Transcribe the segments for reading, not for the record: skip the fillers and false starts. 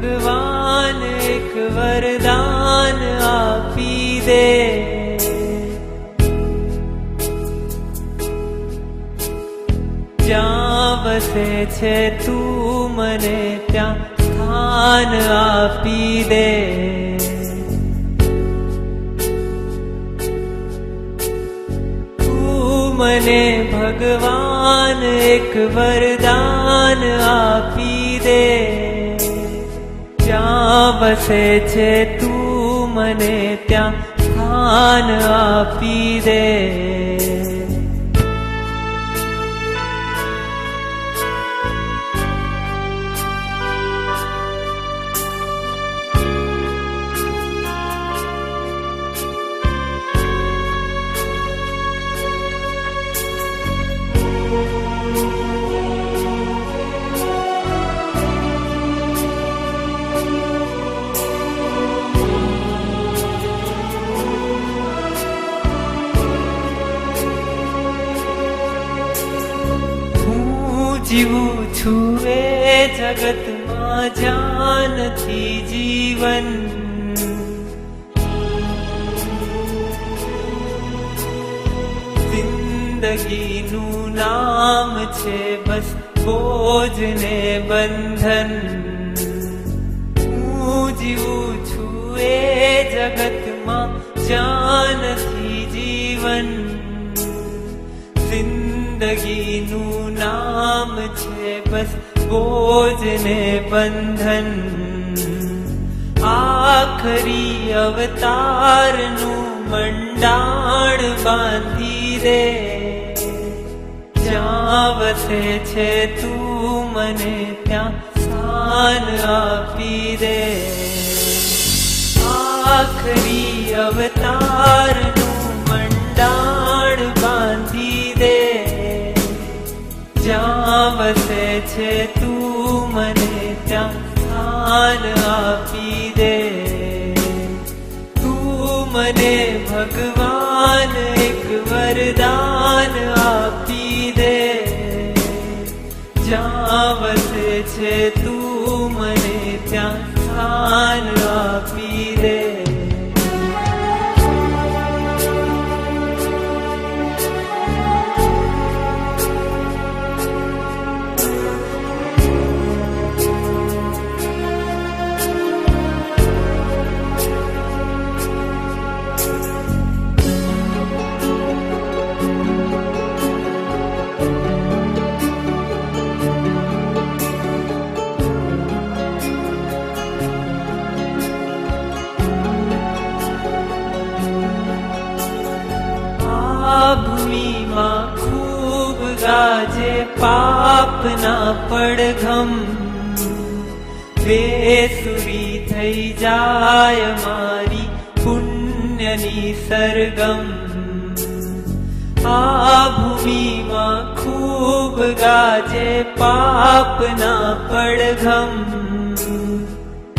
ભગવાન એક વરદાન આપી દે. જ્યાં વસે છે તું મને ત્યાં સ્થાન આપી દે. તું મને ભગવાન એક વરદાન આપી દે. જ્યાં વસે છે તું મને ત્યાં સ્થાન આપી દે. જીવું છું એ જગતમાં જ્યાં નથી જીવન. જિંદગીનું નામ છે બસ બોજ ને બંધન. હું જીવું છું એ જગતમાં જ્યાં નથી જીવન. જિંદગીનું નામ છે બસ બોજ ને બંધન. આખરી અવતારનું મંડાણ બાંધી દે. જ્યાં વસે છે તું મને ત્યાં સ્થાન આપી દે. આખરી અવતારનું મંડાણ બાંધી દે. જ્યાં વસે છે તું મને ત્યાં સ્થાન આપી દે. તું મને ભગવાન એક વરદાન આપી દે. જ્યાં વસે છે તું મને ત્યાં સ્થાન આપી દે. ભૂમિમાં ખૂબ ગાજે પાપના પડઘમ. બેસુરી થઈ જાય મારી પુણ્યની સરગમ. આ ભૂમિમાં ખૂબ ગાજે પાપના પડઘમ.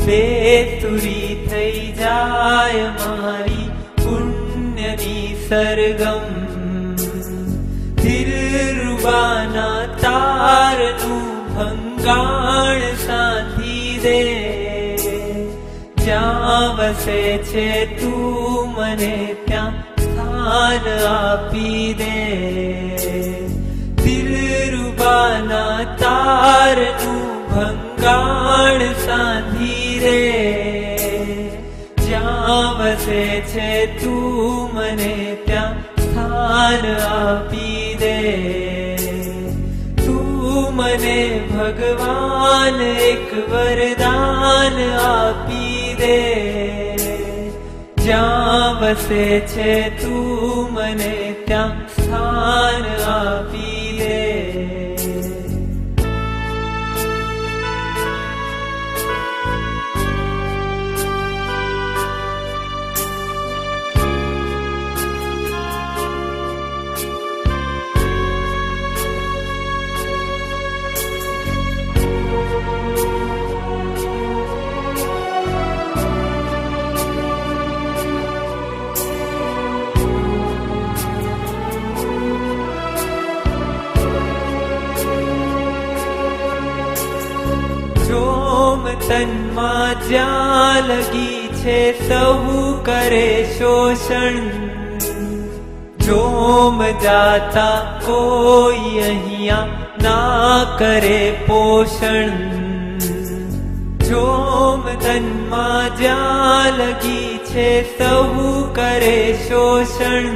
બેસુરી થઈ જાય મારી પુણ્યની સરગમ. દિલરુબાના તારનું ભંગાણ સાંધી દે. જ્યાં વસે છે તું મને ત્યાં સ્થાન આપી દે. દિલરુબાના તારનું ભંગાણ સાંધી દે. જ્યાં વસે છે તું મને ત્યાં સ્થાન આપી દે. તું મને ભગવાન એક વરદાન આપી દે. જ્યાં વસે છે તું મને ત્યાં સ્થાન આપી દે. તનમાં જ્યાં લગી છે સહુ કરે શોષણ. જોમ જાતા કોઈ અહીંયા ના કરે પોષણ. જોમ તનમાં જ્યાં લગી છે સહુ કરે શોષણ.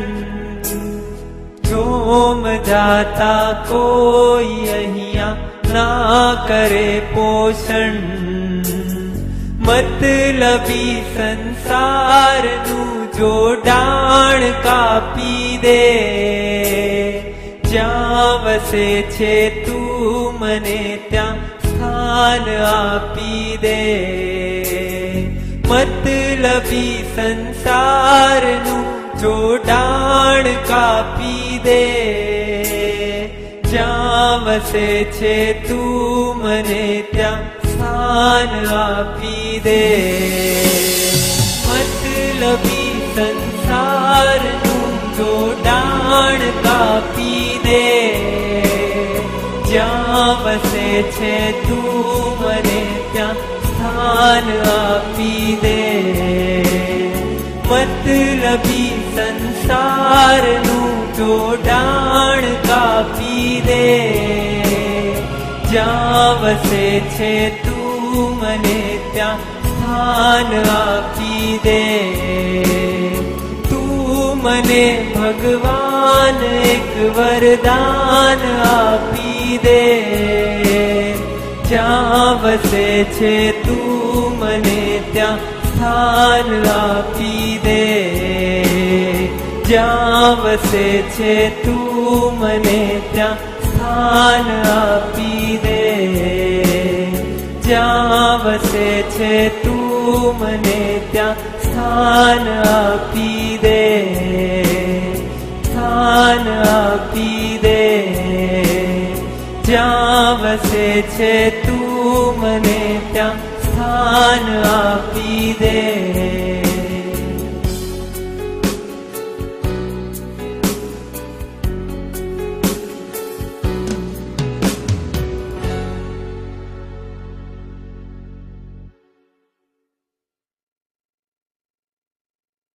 જોમ જાતા કોઈ અહીંયા ના કરે પોષણ. મતલબી સંસારનું જોડાણ કાપી દે. જ્યાં વસે છે તું મને ત્યાં સ્થાન આપી દે. મતલબી સંસારનું જોડાણ કાપી દે. જ્યાં વસે છે તું મને ત્યાં સ્થાન આપી દે. મતલબી સંસારનું જોડાણ કાપી દે. જ્યાં વસે છે તું મને ત્યાં સ્થાન આપી દે. મતલબી સંસારનું જોડાણ કાપી દે. જ્યાં વસે છે તું મને ત્યાં સ્થાન આપી દે. તું મને ભગવાન એક વરદાન આપી દે. જ્યાં વસે છે તું મને ત્યાં સ્થાન આપી દે. જ્યાં વસે છે તું મને ત્યાં સ્થાન આપી દે. જ્યાં વસે છે તું મને ત્યાં સ્થાન આપી દે. સ્થાન આપી દે. જ્યાં વસે છે તું મને ત્યાં સ્થાન આપી દે.